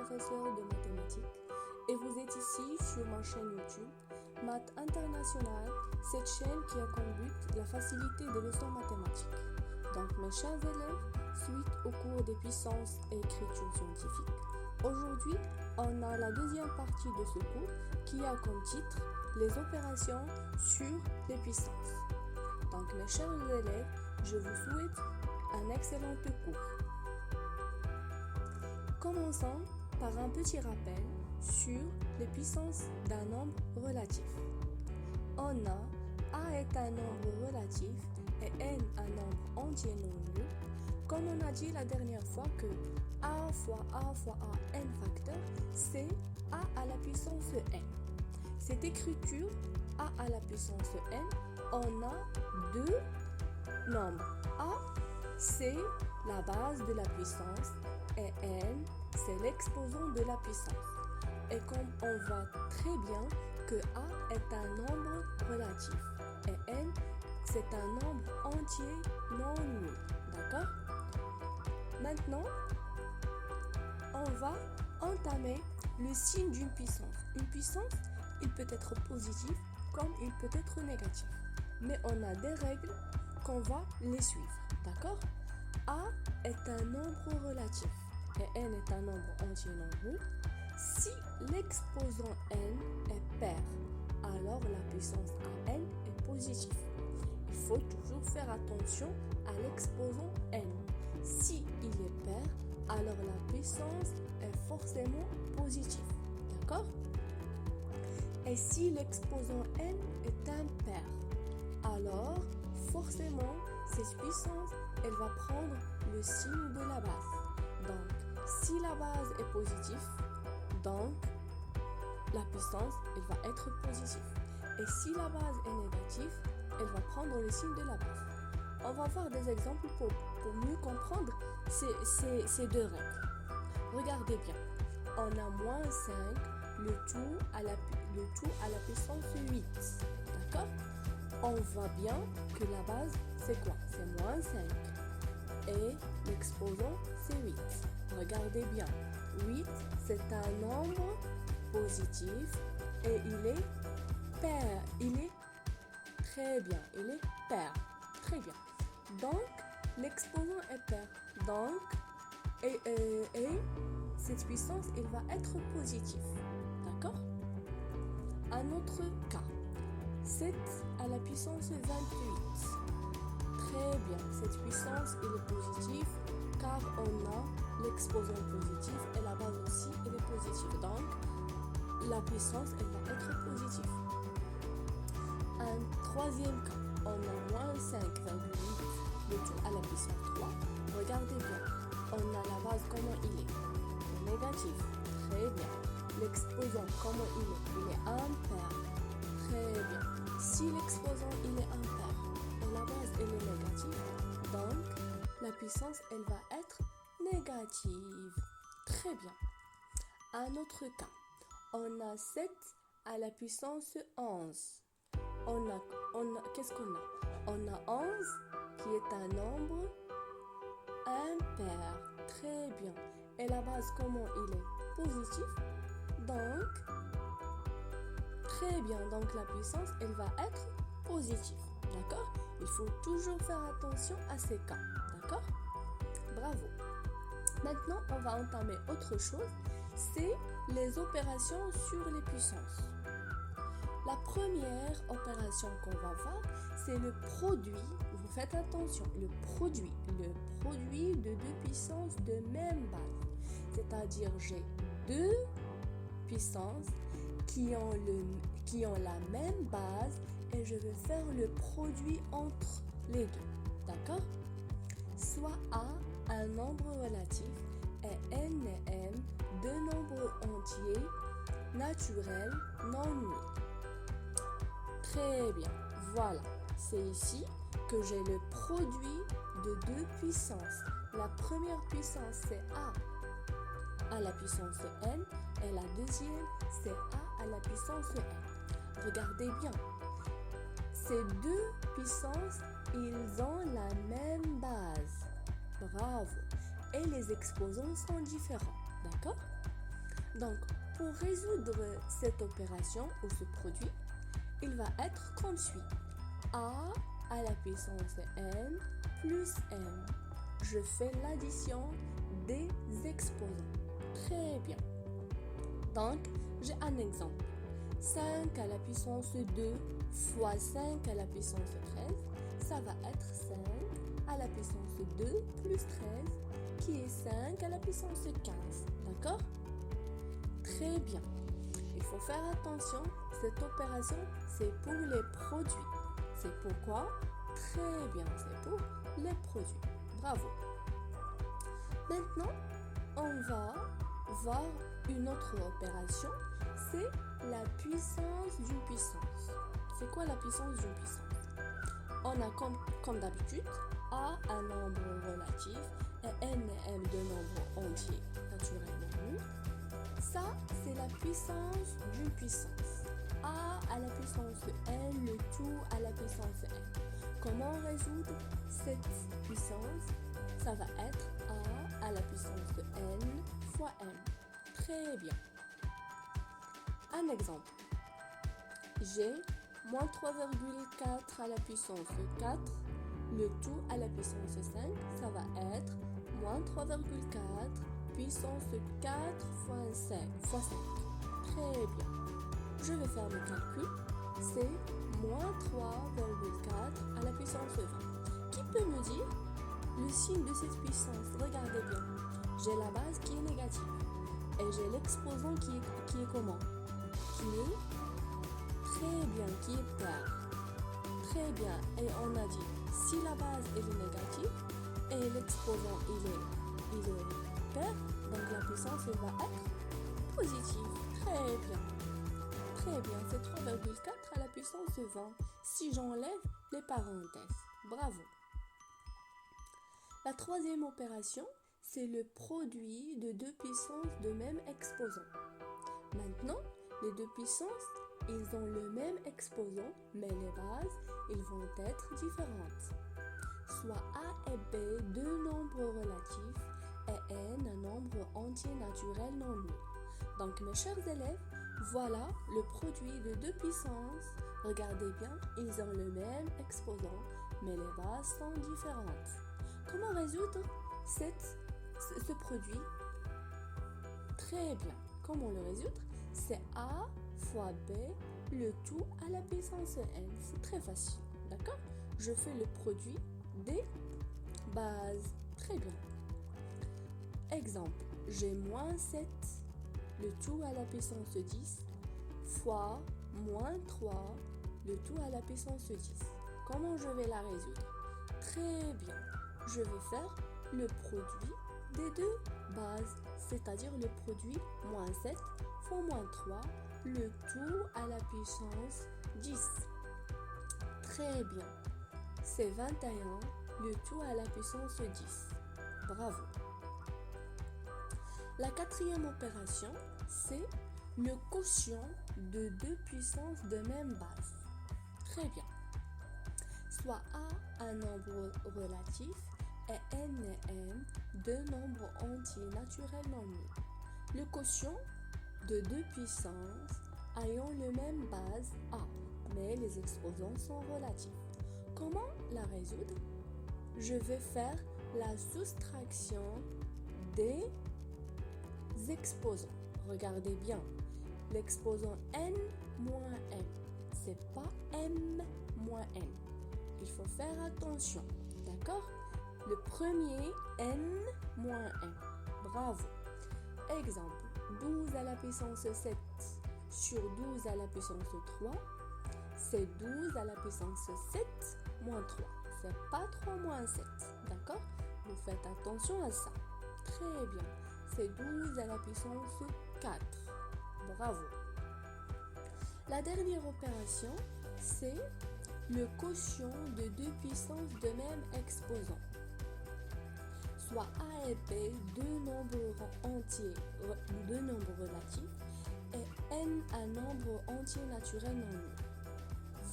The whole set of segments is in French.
professeur de mathématiques et vous êtes ici sur ma chaîne YouTube Maths International, cette chaîne qui a comme but la facilité des leçons mathématiques. Donc mes chers élèves, suite au cours des puissances et écriture scientifique. Aujourd'hui, on a la deuxième partie de ce cours qui a comme titre les opérations sur les puissances. Donc mes chers élèves, je vous souhaite un excellent cours. Commençons par un petit rappel sur les puissances d'un nombre relatif. On a A est un nombre relatif et N un nombre entier non nul. Comme on a dit la dernière fois que A fois A fois A n facteur, c'est A à la puissance N. Cette écriture A à la puissance N, on a deux nombres. A, c'est la base de la puissance et N, c'est l'exposant de la puissance. Et comme on voit très bien que A est un nombre relatif et N, c'est un nombre entier non nul. D'accord? Maintenant, on va entamer le signe d'une puissance. Une puissance, il peut être positif comme il peut être négatif. Mais on a des règles qu'on va les suivre. D'accord? A est un nombre relatif et N est un nombre entier non nul. Si l'exposant N est pair, alors la puissance à N est positive. Il faut toujours faire attention à l'exposant N. Si il est pair, alors la puissance est forcément positive. D'accord? Et si l'exposant N est impair, alors forcément cette puissance, elle va prendre le signe de la base. Donc, si la base est positive, donc la puissance, elle va être positive. Et si la base est négative, elle va prendre le signe de la base. On va voir des exemples pour mieux comprendre ces deux règles. Regardez bien. On a moins 5, le tout à la puissance 8. D'accord? On voit bien que la base, c'est quoi? C'est moins 5. Et l'exposant, c'est 8. Regardez bien. 8, c'est un nombre positif et il est pair. Il est très bien. Il est pair. Très bien. Donc, l'exposant est pair. Donc, et cette puissance, elle va être positive. D'accord? Un autre cas. 7 à la puissance 28. Très bien. Cette puissance, elle est positive car on a l'exposant positif et la base aussi, elle est positive. Donc, la puissance, elle va être positive. Un troisième cas. On a moins 5,8, le tout à la puissance 3. Regardez bien. On a la base, comment il est? Négatif. Très bien. L'exposant, comment il est? Il est impair. Très bien. Si l'exposant, il est impair et la base, elle est négative, donc la puissance, elle va être négative. Très bien. Un autre cas. On a 7 à la puissance 11. Qu'est-ce qu'on a? On a 11 qui est un nombre impair. Très bien. Et la base, comment il est? Positif. Donc, très bien. Donc, la puissance, elle va être positive. D'accord? Il faut toujours faire attention à ces cas. D'accord? Bravo. Maintenant, on va entamer autre chose. C'est les opérations sur les puissances. La première opération qu'on va voir, c'est le produit. Vous faites attention, le produit de deux puissances de même base. C'est-à-dire, j'ai deux puissances qui ont la même base et je vais faire le produit entre les deux. D'accord? Soit A, un nombre relatif, et N et M, deux nombres entiers naturels non nuls. Très bien. Voilà. C'est ici que j'ai le produit de deux puissances. La première puissance, c'est A à la puissance N et la deuxième, c'est A à la puissance N. Regardez bien. Ces deux puissances, ils ont la même base. Bravo. Et les exposants sont différents. D'accord? Donc, pour résoudre cette opération ou ce produit, il va être comme suit. A à la puissance n plus m. Je fais l'addition des exposants. Très bien. Donc, j'ai un exemple. 5 à la puissance 2 fois 5 à la puissance 13, ça va être 5 à la puissance 2 plus 13, qui est 5 à la puissance 15. D'accord? Très bien. Il faut faire attention, cette opération, c'est pour les produits. C'est pourquoi? Très bien, c'est pour les produits. Bravo. Maintenant, on va voir une autre opération, c'est la puissance d'une puissance. C'est quoi la puissance d'une puissance? On a comme d'habitude A un nombre relatif et N et M deux nombres entiers naturellement nuls. Ça, c'est la puissance d'une puissance. A à la puissance N, le tout à la puissance N. Comment résoudre cette puissance? Ça va être A à la puissance N fois M. Très bien. Un exemple. J'ai moins 3,4 à la puissance 4, le tout à la puissance 5, ça va être moins 3,4 puissance 4 fois 5. Très bien. Je vais faire le calcul. C'est moins 3,4 à la puissance 20. Qui peut me dire le signe de cette puissance? Regardez bien. J'ai la base qui est négative. Et j'ai l'exposant qui est comment? Qui est très bien, qui est pair. Très bien. Et on a dit, si la base est négative et l'exposant il est pair, donc la puissance elle va être positive. Très bien. Très bien, c'est 3,4 à la puissance 20 si j'enlève les parenthèses. Bravo. La troisième opération, c'est le produit de deux puissances de même exposant. Maintenant, les deux puissances, ils ont le même exposant, mais les bases, ils vont être différentes. Soit A et B, deux nombres relatifs, et N, un nombre entier naturel non nul. Donc, mes chers élèves, voilà le produit de deux puissances. Regardez bien, ils ont le même exposant, mais les bases sont différentes. Comment résoudre ce produit? Très bien. Comment le résoudre? C'est A fois B, le tout à la puissance N. C'est très facile. D'accord? Je fais le produit des bases. Très bien. Exemple. J'ai moins 7, le tout à la puissance 10, fois moins 3, le tout à la puissance 10. Comment je vais la résoudre? Très bien. Je vais faire le produit des deux bases, c'est-à-dire le produit moins 7 fois moins 3, le tout à la puissance 10. Très bien. C'est 21, le tout à la puissance 10. Bravo. La quatrième opération, c'est le quotient de deux puissances de même base. Très bien. Soit A un nombre relatif et N et M deux nombres entiers naturellement nuls. Le quotient de deux puissances ayant le même base A, mais les exposants sont relatifs. Comment la résoudre? Je vais faire la soustraction des exposants. Regardez bien, l'exposant N moins M, c'est pas M moins N. Il faut faire attention, d'accord? Le premier, N moins M. Bravo. Exemple, 12 à la puissance 7 sur 12 à la puissance 3, c'est 12 à la puissance 7 moins 3. C'est pas 3 moins 7, d'accord? Vous faites attention à ça. Très bien. C'est 12 à la puissance 4. Bravo. La dernière opération, c'est le quotient de deux puissances de même exposant. Soit A et B, deux nombres entiers, deux nombres relatifs, et N un nombre entier naturel non nul.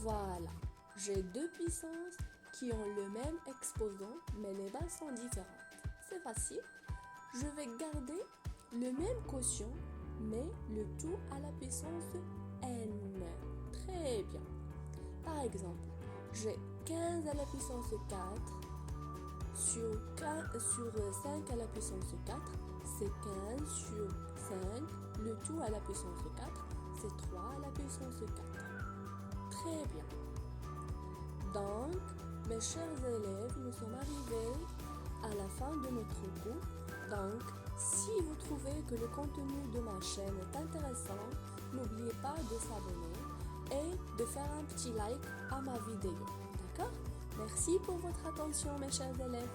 Voilà, j'ai deux puissances qui ont le même exposant, mais les bases sont différentes. C'est facile. Je vais garder le même quotient mais le tout à la puissance n. Très bien. Par exemple, j'ai 15 à la puissance 4 sur 5 à la puissance 4, c'est 15 sur 5, le tout à la puissance 4, c'est 3 à la puissance 4. Très bien. Donc, mes chers élèves, nous sommes arrivés à la fin de notre cours. Donc, si vous trouvez que le contenu de ma chaîne est intéressant, n'oubliez pas de s'abonner et de faire un petit like à ma vidéo. D'accord? Merci pour votre attention, mes chers élèves.